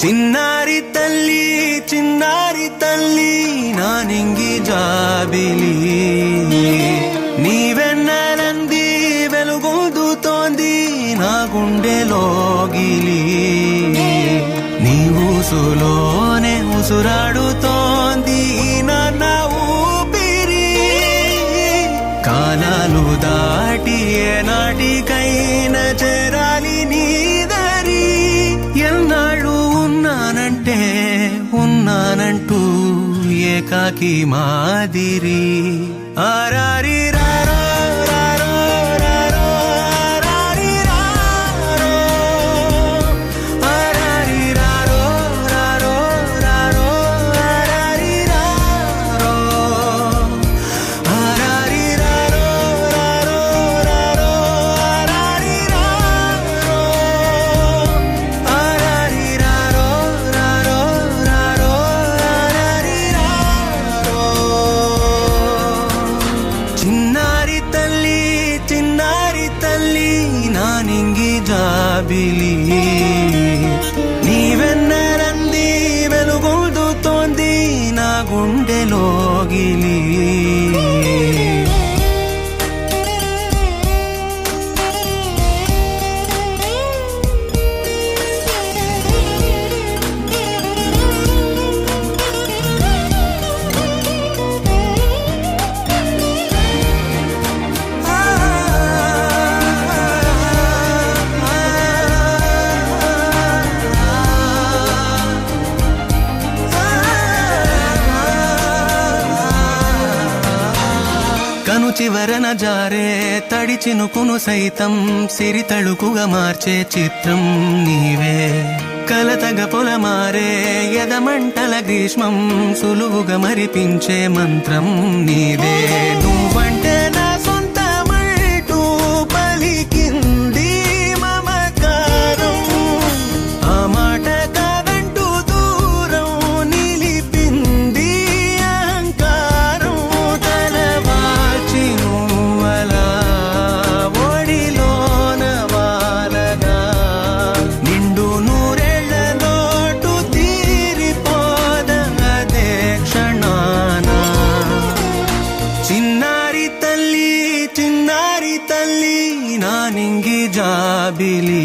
చిన్నారి తల్లి నా నింగి జాబిలి నీవెన్నెలంది వెలుగొందుతోంది నా గుండెలోగిలి నీ ఊసులోనే ఉసురాడుతోంది నా ఊపిరి కాలాలు దాటి ఏనాటికైనా చేరాలి నీ దరి ఎన్నాళ్ళు ఉన్నానంటూ ఏకాకి మాదిరి ఆరారి రారో రారో రారో ఆరారి రారో ఆరారి రారో రారో రారో ఆరారి రారో ఆరారి రారో రారో రారో ఆరారి రారో ఆరారి రారో రారో రారో ఆరారి రారో చిన్నారి తల్లి నా నింగి జాబిలి నీవెన్నెలంది వెలుగొందుతోంది నా గుండెలోగిలి కను చివరన జారే తడి చినుకును సైతం సిరి తళుకుగా మార్చే చిత్రం నీవే కలతగ పొలమారే ఎదమంటల గ్రీష్మం సులువుగా మరిపించే మంత్రం నీదే నువ్వంటే నా సొంతమంటూ పలికింది మమకారం ఆ మాట కాదంటూ దూరం నిలిపింది అహంకారం తలవాచి నువ్వలా ఒడిలోన వాలగా నిండు నూరేళ్ల లోటు తీరిపోదదే క్షణాన చిన్నారి తల్లి నా నింగి జాబిలి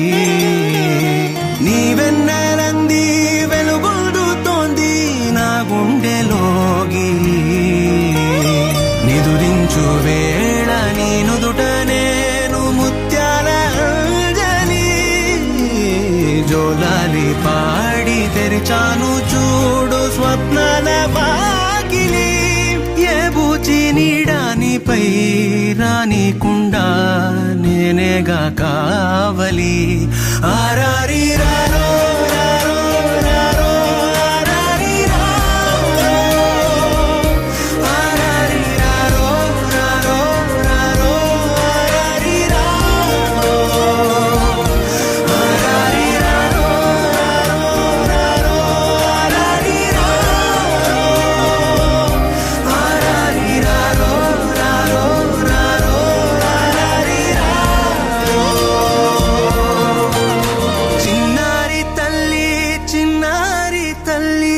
నీవెన్నెలంది వెలుగొందుతోంది నా గుండెలోగిలి నిదురించు వేళ నీ నుదుట నేను ముత్యాల అంజలి జోలాలి పాడి తెరిచాను చూడు స్వప్నాల వాకిలి ఏ బూచి నీడానిపై రానికుండా నేనేగా కావలి ఆరారి రారో రారో రారో ఆరారి రారో ఆరారి రారో రారో రారో ఆరారి రారో ఆరారి రారో రారో ఆరారి రారో ఆరారి రారో రారో రారో ఆరారి రారో చిన్నారి తల్లి